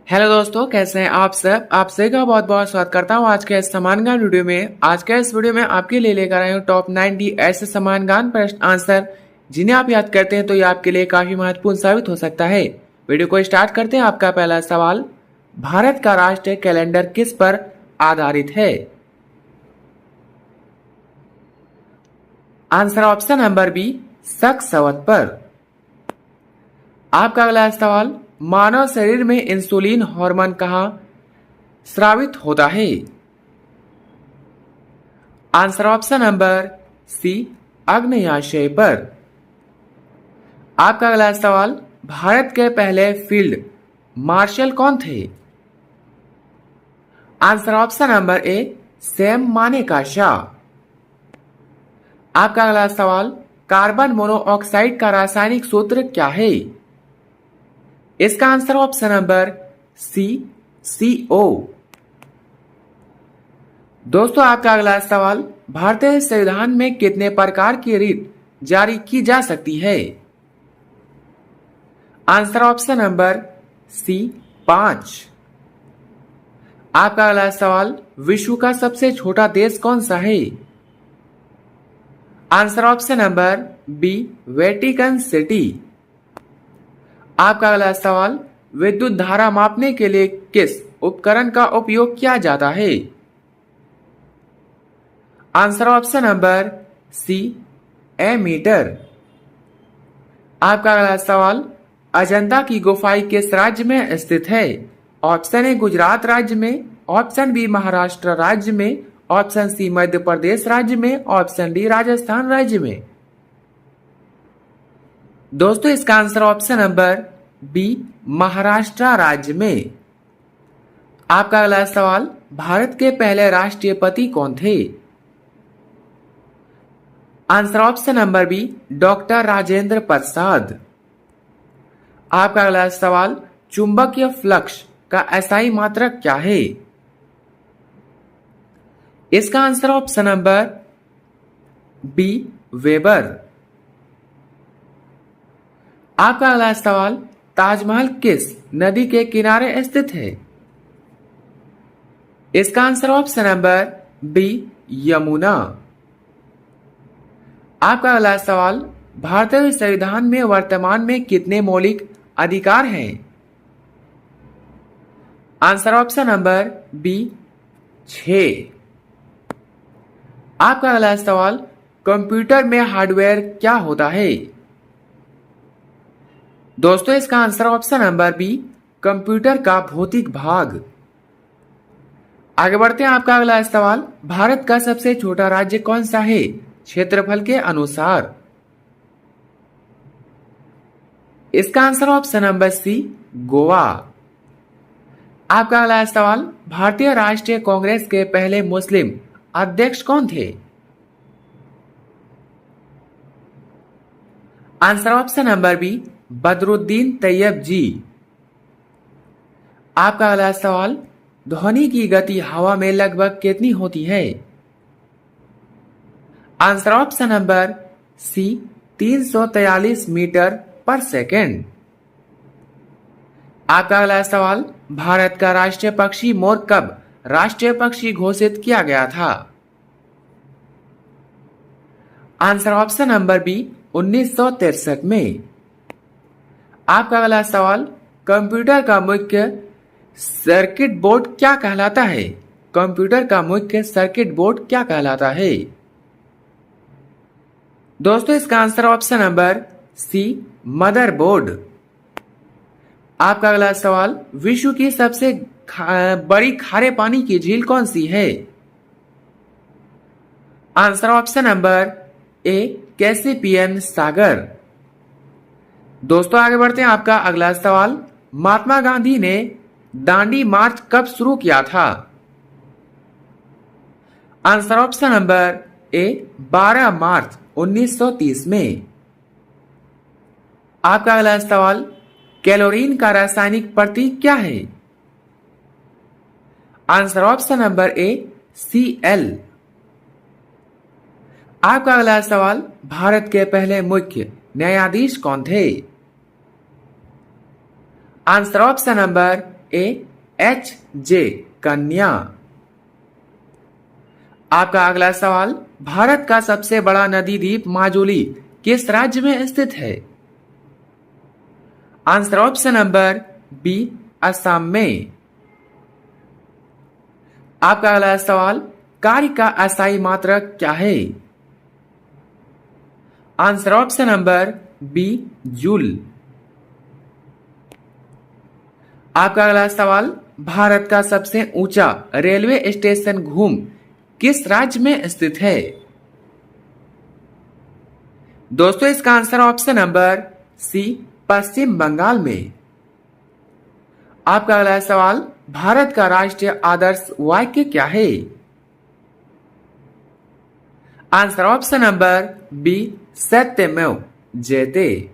Hello दोस्तों, कैसे हैं आप सब। आप सभी का बहुत बहुत स्वागत करता हूं आज के इस समान ज्ञान वीडियो में। आज के इस वीडियो में आपके लिए लेकर आए हूं टॉप 90 ऐसे समान ज्ञान प्रश्न आंसर जिन्हें आप याद करते हैं तो ये आपके लिए काफी महत्वपूर्ण साबित हो सकता है। वीडियो को स्टार्ट करते हैं। आपका पहला सवाल, भारत का राष्ट्रीय कैलेंडर किस पर आधारित है? आंसर ऑप्शन नंबर बी, शक संवत पर। आपका अगला सवाल, मानव शरीर में इंसुलिन हार्मोन कहाँ स्रावित होता है? आंसर ऑप्शन नंबर सी, आग्नेयाशय पर। आपका अगला सवाल, भारत के पहले फील्ड मार्शल कौन थे? आंसर ऑप्शन नंबर ए, सैम मानेकशॉ। आपका अगला सवाल, कार्बन मोनोऑक्साइड का रासायनिक सूत्र क्या है? इसका answer option number C, CO। दोस्तों आपका अगला सवाल, भारतीय संविधान में कितने प्रकार की रीट जारी की जा सकती है? Answer option number C, 5। आपका अगला सवाल, विश्व का सबसे छोटा देश कौन सा है? Answer option number B, Vatican City. आपका अगला सवाल, विद्युत धारा मापने के लिए किस उपकरण का उपयोग किया जाता है? Answer option number C, ammeter. आपका अगला सवाल, अजंता की गुफाएं किस राज्य में स्थित है? ऑप्शन ए गुजरात राज्य में, ऑप्शन बी महाराष्ट्र राज्य में, ऑप्शन सी मध्य प्रदेश राज्य में, ऑप्शन डी राजस्थान राज्य में। दोस्तों इसका answer option number B, Maharashtra राज्य में। आपका अगला सवाल, भारत के पहले राष्ट्रपति कौन थे? Answer option number B, doctor Rajendra Prasad. आपका अगला सवाल, चुंबकीय फ्लक्स का SI मात्रक क्या है? इसका answer option number B, weber. आपका अगला सवाल, ताजमहल किस नदी के किनारे स्थित है? इसका answer option number B, Yamuna. आपका अगला सवाल, भारतीय संविधान में वर्तमान में कितने मौलिक अधिकार हैं? Answer option number B, 6। आपका अगला सवाल, कंप्यूटर में हार्डवेयर क्या होता है? दोस्तों इसका answer option number B, computer का भौतिक भाग। आगे बढ़ते हैं। आपका अगला सवाल, भारत का सबसे छोटा राज्य कौन सा है क्षेत्रफल के अनुसार? इसका answer option number C, Goa. आपका अगला सवाल, भारतीय राष्ट्रीय कांग्रेस के पहले मुस्लिम अध्यक्ष कौन थे? Answer option number B, Badruddin Tyab ji. आपका अगला सवाल, ध्वनि की गति हवा में लगभग कितनी होती है? Answer option number C, 343 metre पर सेकेंड। आपका अगला सवाल, भारत का राष्ट्रीय पक्षी मोर कब राष्ट्रीय पक्षी घोषित किया गया था? आंसर ऑप्शन नंबर बी, 1963 में। आपका अगला सवाल, कंप्यूटर का मुख्य सर्किट बोर्ड क्या कहलाता है? कंप्यूटर का मुख्य सर्किट बोर्ड क्या कहलाता है? दोस्तों इसका answer option number C, motherboard. आपका अगला सवाल, विश्व की सबसे बड़ी खारे पानी की झील कौन सी है? Answer option number A, Caspian सागर। दोस्तों आगे बढ़ते हैं। आपका अगला सवाल, महात्मा गांधी ने दांडी मार्च कब शुरू किया था? आंसर ऑप्शन नंबर ए, 12 मार्च 1930 में। आपका अगला सवाल, कैलोरीन का रासायनिक प्रतीक क्या है? आंसर ऑप्शन नंबर ए, Cl। आपका अगला सवाल, भारत के पहले मुख्य न्यायाधीश कौन थे? Answer option number A H J कन्या। आपका अगला सवाल, भारत का सबसे बड़ा नदी द्वीप माजुली किस राज्य में स्थित है? Answer option number B, Assam में। आपका अगला सवाल, कार्य का अस्थायी मात्रक क्या है? Answer option number B, joule. आपका अगला सवाल, भारत का सबसे ऊंचा रेलवे स्टेशन घूम किस राज्य में स्थित है? दोस्तों इसका आंसर ऑप्शन नंबर सी, पश्चिम बंगाल में। आपका अगला सवाल, भारत का राष्ट्रीय आदर्श वाक्य क्या है? आंसर ऑप्शन नंबर बी, सत्यमेव जयते।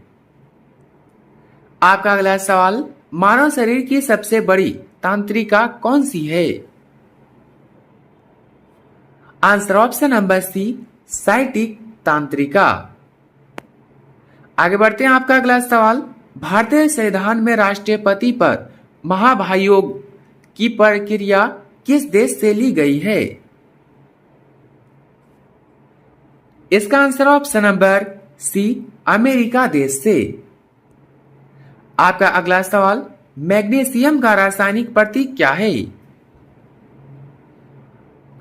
आपका अगला सवाल, मानव शरीर की सबसे बड़ी तंत्रिका कौन सी है? Answer option number C, sciatic तंत्रिका। आगे बढ़ते हैं। आपका अगला सवाल, भारतीय संविधान में राष्ट्रपति पर महाभियोग की प्रक्रिया किस देश से ली गई है? इसका answer option number C, America देश से। आपका अगला सवाल, मैग्नीशियम का रासायनिक प्रतीक क्या है?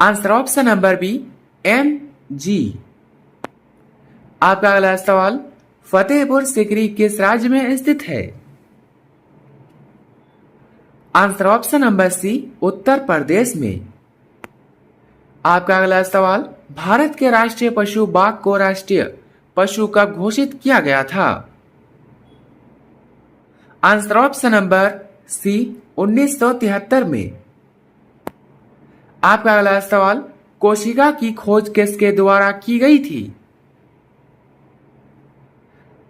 Answer option number B, M G. आपका अगला सवाल, फतेहपुर सीकरी किस राज्य में स्थित है? आंसर ऑप्शन नंबर सी, उत्तर प्रदेश में। आपका अगला सवाल, भारत के राष्ट्रीय पशु बाघ को राष्ट्रीय पशु कब घोषित किया गया था? आंसर ऑप्शन नंबर सी, 1973 में। आपका अगला सवाल, कोशिका की खोज किसके द्वारा की गई थी?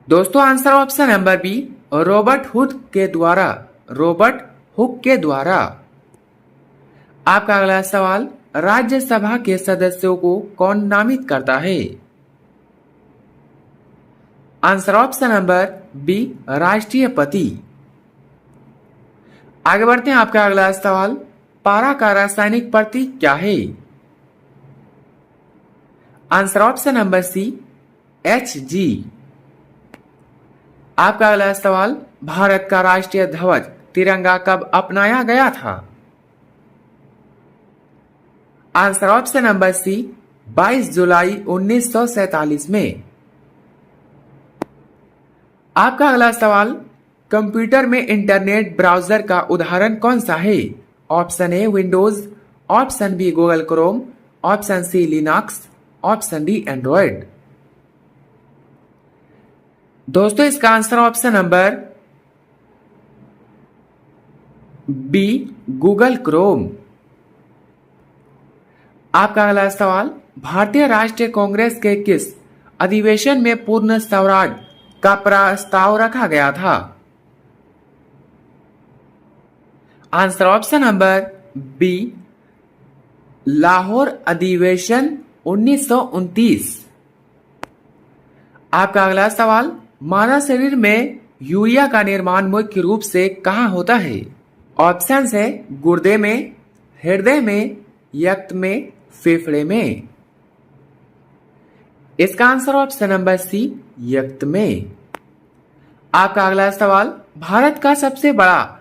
दोस्तों answer option number B, Robert Hooke के द्वारा। रॉबर्ट हुक के द्वारा। आपका अगला सवाल, राज्यसभा के सदस्यों को कौन नामित करता है? आंसर ऑप्शन नंबर बी, राष्ट्रपति। आगे बढ़ते हैं। आपका अगला सवाल, पारा का रासायनिक प्रतीक क्या है? Answer option number C, H G. आपका अगला सवाल, भारत का राष्ट्रीय ध्वज तिरंगा कब अपनाया गया था? आंसर ऑप्शन नंबर सी, 22 जुलाई 1947 में। आपका अगला सवाल, कंप्यूटर में इंटरनेट ब्राउजर का उदाहरण कौन सा है? Option A Windows, option B Google Chrome, option C Linux, option D Android. दोस्तों इसका answer option number B, Google Chrome. आपका अगला सवाल, भारतीय राष्ट्रीय कांग्रेस के किस अधिवेशन में पूर्ण स्वराज का प्रस्ताव रखा गया था? Answer option number B, Lahore अधिवेशन 1929। आपका अगला सवाल, मानव शरीर में यूरिया का निर्माण मुख्य रूप से कहाँ होता है? ऑप्शन है गुर्दे में, हृदय में, यकृत में, फेफड़े में। इसका आंसर ऑप्शन नंबर सी, यकृत में। आपका अगला सवाल, भारत का सबसे बड़ा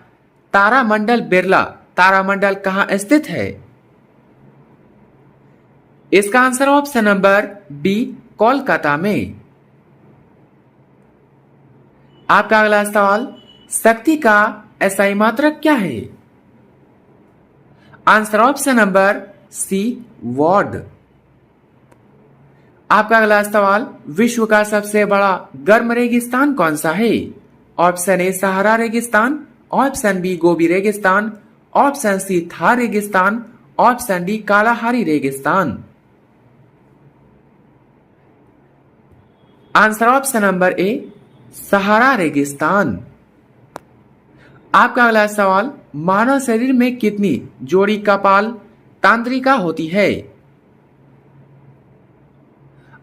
तारामंडल बिरला तारामंडल कहाँ स्थित है? इसका answer option number B, Kolkata में। आपका अगला सवाल, शक्ति का एसआई मात्रक क्या है? Answer option number C, watt. आपका अगला सवाल, विश्व का सबसे बड़ा गर्म रेगिस्तान कौन सा है? ऑप्शन ए सहारा रेगिस्तान, ऑप्शन बी गोबी रेगिस्तान, ऑप्शन सी थार रेगिस्तान, ऑप्शन डी कालाहारी रेगिस्तान। आंसर ऑप्शन नंबर ए, सहारा रेगिस्तान। आपका अगला सवाल, मानव शरीर में कितनी जोड़ी कपाल तंत्रिका होती है?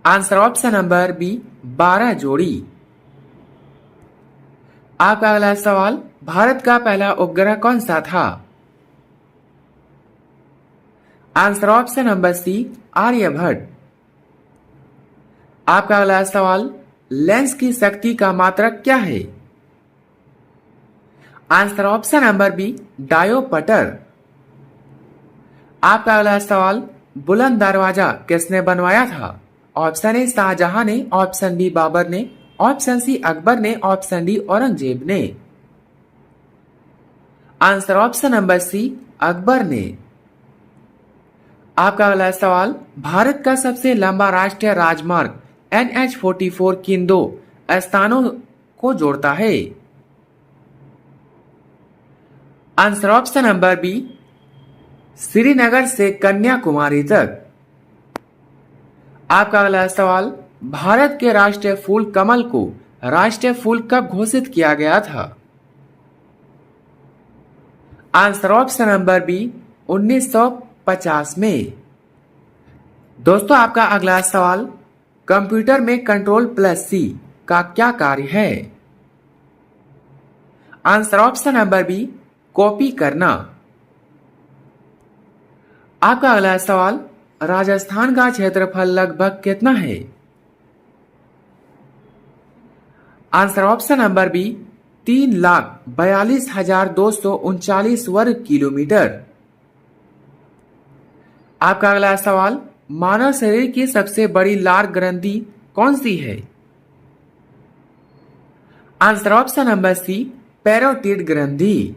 आंसर ऑप्शन नंबर बी, 12 जोड़ी। आपका अगला सवाल, भारत का पहला उपग्रह कौन सा था? Answer option number C, Aryabhata. आपका अगला सवाल, लेंस की शक्ति का मात्रक क्या है? Answer option number B, dioptre. आपका अगला सवाल, बुलंद दरवाजा किसने बनवाया था? ऑप्शन ए शाहजहां ने, ऑप्शन बी बाबर ने, ऑप्शन सी अकबर ने, ऑप्शन डी औरंगजेब ने। Answer option number C, Akbar ने। आपका अगला सवाल, भारत का सबसे लंबा राष्ट्रीय राजमार्ग NH-44 किन दो स्थानों को जोड़ता है? Answer option number B, Srinagar से कन्याकुमारी तक। आपका अगला सवाल, भारत के राष्ट्रीय फूल कमल को राष्ट्रीय फूल कब घोषित किया गया था? आंसर ऑप्शन नंबर बी, 1950 में। दोस्तों आपका अगला सवाल, कंप्यूटर में Ctrl+C का क्या कार्य है? Answer option number B, copy करना। आपका अगला सवाल, राजस्थान का क्षेत्रफल लगभग कितना है? आंसर ऑप्शन नंबर बी, 3,42,239 वर्ग किलोमीटर। आपका अगला सवाल, मानव शरीर की सबसे बड़ी लार ग्रंथि कौन सी है? Answer option number C, parotid ग्रंथि।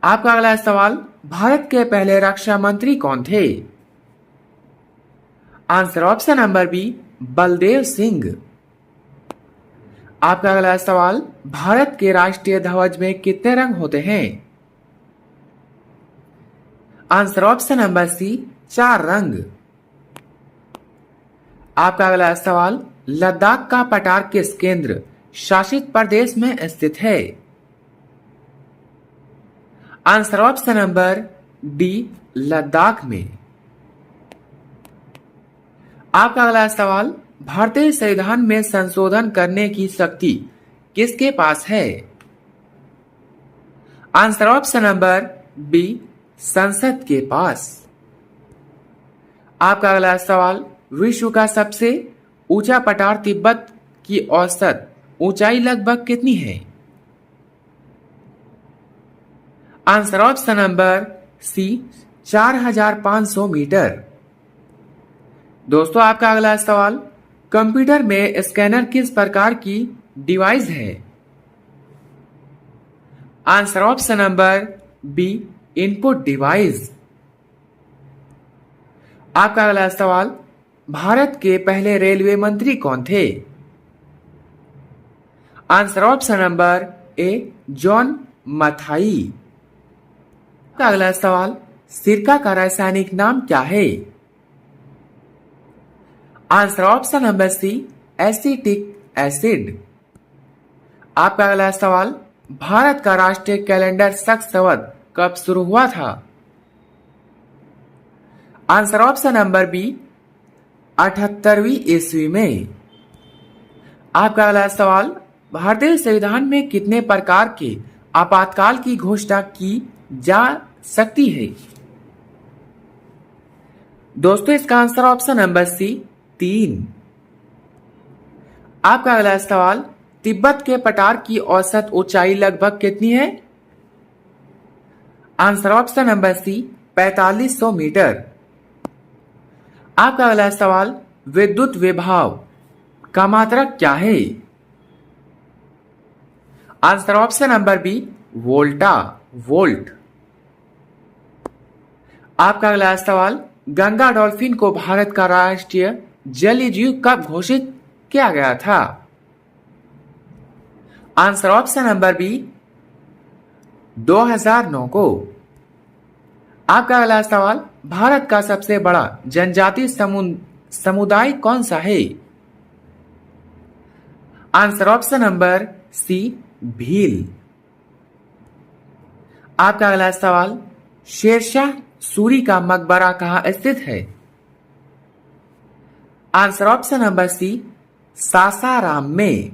आपका अगला सवाल, भारत के पहले रक्षा मंत्री कौन थे? Answer option number B, Baldev Singh. आपका अगला सवाल, भारत के राष्ट्रीय ध्वज में कितने रंग होते हैं? आंसर ऑप्शन नंबर सी, 4 रंग। आपका अगला सवाल, लद्दाख का पठार किस केंद्र शासित प्रदेश में स्थित है? Answer option number D, Ladakh में। आपका अगला सवाल, भारतीय संविधान में संशोधन करने की शक्ति किसके पास है? आंसर ऑप्शन नंबर बी, संसद के पास। आपका अगला सवाल, विश्व का सबसे ऊंचा पठार तिब्बत की औसत ऊंचाई लगभग कितनी है? Answer option number C, 4,500 metre. दोस्तों आपका अगला सवाल, कंप्यूटर में स्कैनर किस प्रकार की डिवाइस है? Answer option number B, input device. आपका अगला सवाल, भारत के पहले रेलवे मंत्री कौन थे? Answer option number A, John Mathai. आपका अगला सवाल, सिरका का रासायनिक नाम क्या है? Answer option number C, acetic acid. आपका अगला सवाल, भारत का राष्ट्रीय कैलेंडर सक्सवद कब शुरू हुआ था? आंसर ऑप्शन नंबर बी, 78वीं ईस्वी में। आपका अगला सवाल, भारतीय संविधान में कितने प्रकार के आपातकाल की घोषणा की जा सकती है? दोस्तों इसका आंसर ऑप्शन नंबर सी, 3। आपका अगला सवाल, तिब्बत के पठार की औसत ऊंचाई लगभग कितनी है? Answer option number C, 4500 metre. आपका अगला सवाल, विद्युत विभव का मात्रक क्या है? Answer option number B, volta, volt. आपका अगला सवाल, गंगा डॉल्फिन को भारत का राष्ट्रीय जलीय जीव कब घोषित किया गया था? आंसर ऑप्शन नंबर बी, 2009 को। आपका अगला सवाल, भारत का सबसे बड़ा जनजातीय समुदाय कौन सा है? Answer option number C, Bhil. आपका अगला सवाल, शेरशाह सूरी का मकबरा कहां स्थित है? Answer option number C, Sasaram में।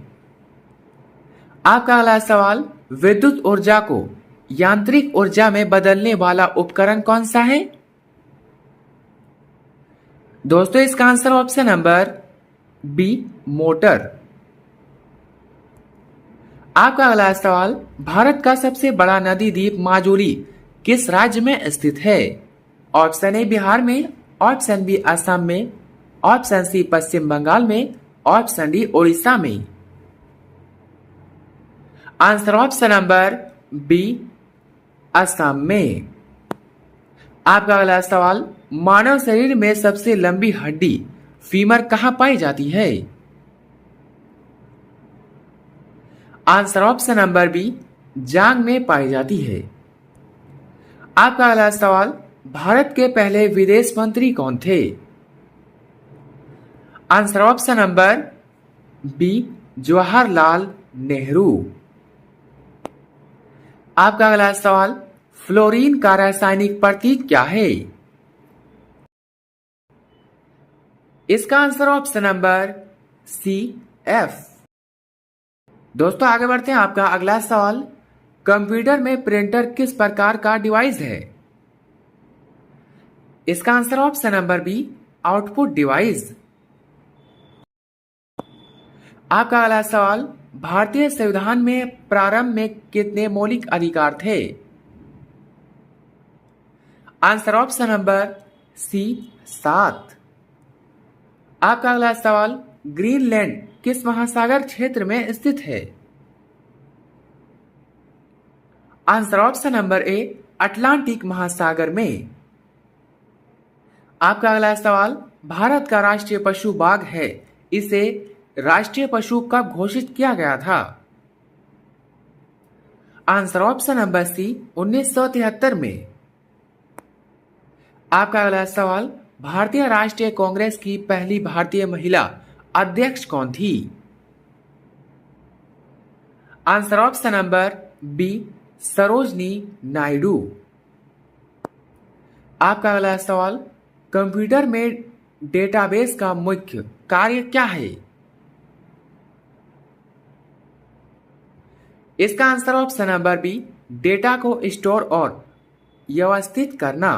आपका अगला सवाल, विद्युत ऊर्जा को यांत्रिक ऊर्जा में बदलने वाला उपकरण कौन सा है? दोस्तों इसका answer option number B, motor. आपका अगला सवाल, भारत का सबसे बड़ा नदी द्वीप माजुली किस राज्य में स्थित है? ऑप्शन ए बिहार में, ऑप्शन बी असम में, ऑप्शन सी पश्चिम बंगाल में, ऑप्शन डी उड़ीसा में। Answer option number B, Assam में। आपका अगला सवाल, मानव शरीर में सबसे लंबी हड्डी फीमर कहां पाई जाती है? आंसर ऑप्शन नंबर बी, जांग में पाई जाती है। आपका अगला सवाल, भारत के पहले विदेश मंत्री कौन थे? Answer option number B, Jawaharlal Nehru. आपका अगला सवाल, फ्लोरीन का रासायनिक प्रतीक क्या है? इसका answer option number C, F. दोस्तों आगे बढ़ते हैं। आपका अगला सवाल, कंप्यूटर में प्रिंटर किस प्रकार का डिवाइस है? इसका answer option number B, output device. आपका अगला सवाल, भारतीय संविधान में प्रारंभ में कितने मौलिक अधिकार थे? Answer option number C, 7। आपका अगला सवाल, ग्रीनलैंड किस महासागर क्षेत्र में स्थित है? आंसर ऑप्शन नंबर ए, अटलांटिक महासागर में। आपका अगला सवाल, भारत का राष्ट्रीय पशु बाघ है, इसे राष्ट्रीय पशु कब घोषित किया गया था? आंसर ऑप्शन नंबर सी, 1973 में। आपका अगला सवाल, भारतीय राष्ट्रीय कांग्रेस की पहली भारतीय महिला अध्यक्ष कौन थी? Answer option number B, Sarojini Naidu. आपका अगला सवाल, कंप्यूटर में डेटाबेस का मुख्य कार्य क्या है? इसका answer option number B, data को स्टोर और व्यवस्थित करना।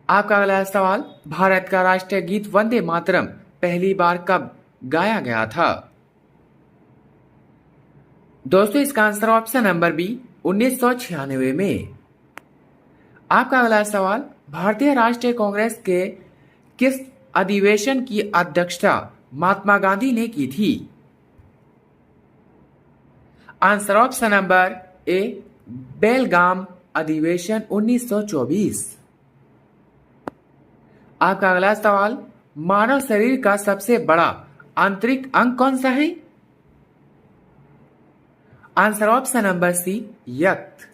आपका अगला सवाल, भारत का राष्ट्रीय गीत वंदे मातरम पहली बार कब गाया गया था? दोस्तों इसका आंसर ऑप्शन नंबर बी, 1996 में। आपका अगला सवाल, भारतीय राष्ट्रीय कांग्रेस के किस अधिवेशन की अध्यक्षता महात्मा गांधी ने की थी? आंसर ऑप्शन नंबर ए, बेलगाम अधिवेशन 1924। आपका अगला सवाल, मानव शरीर का सबसे बड़ा आंतरिक अंग कौन सा है? आंसर ऑप्शन नंबर सी, यकृत।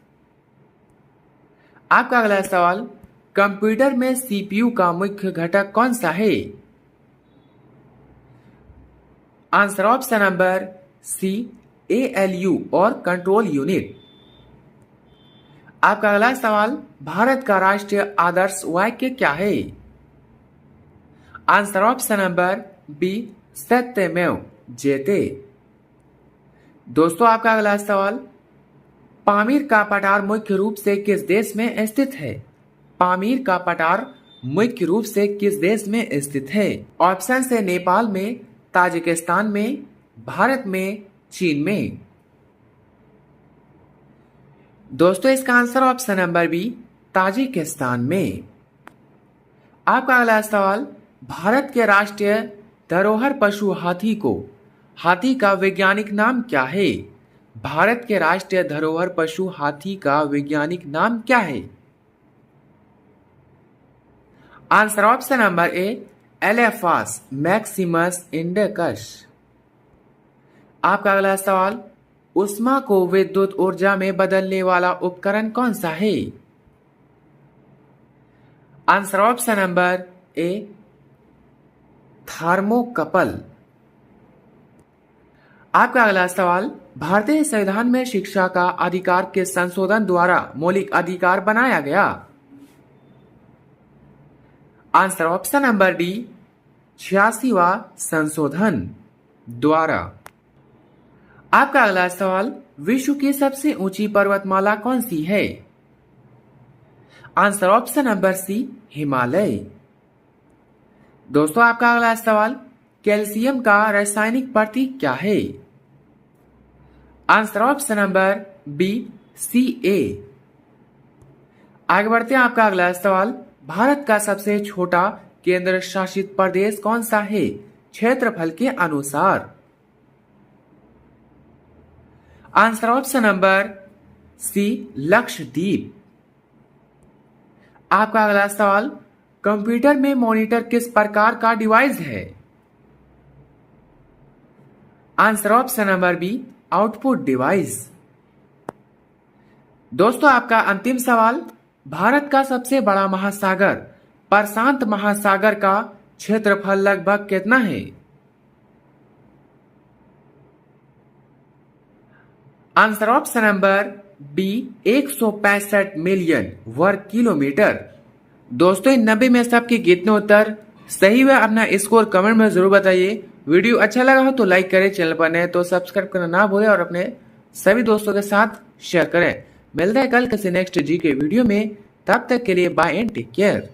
आपका अगला सवाल, कंप्यूटर में सीपीयू का मुख्य घटक कौन सा है? Answer option number C, ALU और कंट्रोल यूनिट। आपका अगला सवाल, भारत का राष्ट्रीय आदर्श वाक्य क्या है? आंसर ऑप्शन नंबर बी, सत्यमेव जयते। दोस्तों आपका अगला सवाल, पामीर का पठार मुख्य रूप से किस देश में स्थित है? पामीर का पठार मुख्य रूप से किस देश में स्थित है? ऑप्शन से नेपाल में, ताजिकिस्तान में, भारत में, चीन में। दोस्तों इसका answer option number B, Tajikistan में। आपका अगला सवाल, भारत के राष्ट्रीय धरोहर पशु हाथी का वैज्ञानिक नाम क्या है? भारत के राष्ट्रीय धरोहर पशु हाथी का वैज्ञानिक नाम क्या है? Answer option number A, elephas maximus indicus. आपका अगला सवाल, उष्मा को विद्युत ऊर्जा में बदलने वाला उपकरण कौन सा है? आंसर ऑप्शन नंबर ए, थर्मोकपल। आपका अगला सवाल, भारतीय संविधान में शिक्षा का अधिकार के संशोधन द्वारा मौलिक अधिकार बनाया गया? आंसर ऑप्शन नंबर डी, 86वां संशोधन द्वारा। आपका अगला सवाल, विश्व की सबसे ऊंची पर्वतमाला कौन सी है? Answer option number C, Himalaya. दोस्तों आपका अगला सवाल, कैल्शियम का रासायनिक प्रतीक क्या है? Answer option number B, Ca। आगे बढ़ते हैं, आपका अगला सवाल, भारत का सबसे छोटा केंद्र शासित प्रदेश कौन सा है क्षेत्रफल के अनुसार? Answer option number C, Lakshadweep. आपका अगला सवाल, कंप्यूटर में मॉनिटर किस प्रकार का डिवाइस है? Answer option number B, output device. दोस्तों आपका अंतिम सवाल, भारत का सबसे बड़ा महासागर प्रशांत महासागर का क्षेत्रफल लगभग कितना है? Answer option number B, 165 million वर्ग किलोमीटर। दोस्तों इन 90 में सबके कितने उत्तर सही हुए अपना स्कोर कमेंट में जरूर बताइए। वीडियो अच्छा लगा हो तो लाइक करें, चैनल पर नए तो सब्सक्राइब करना ना भूलें और अपने सभी दोस्तों के साथ शेयर करें। मिलते हैं कल किसी नेक्स्ट जी के वीडियो में, तब तक के लिए बाय एंड टेक केयर।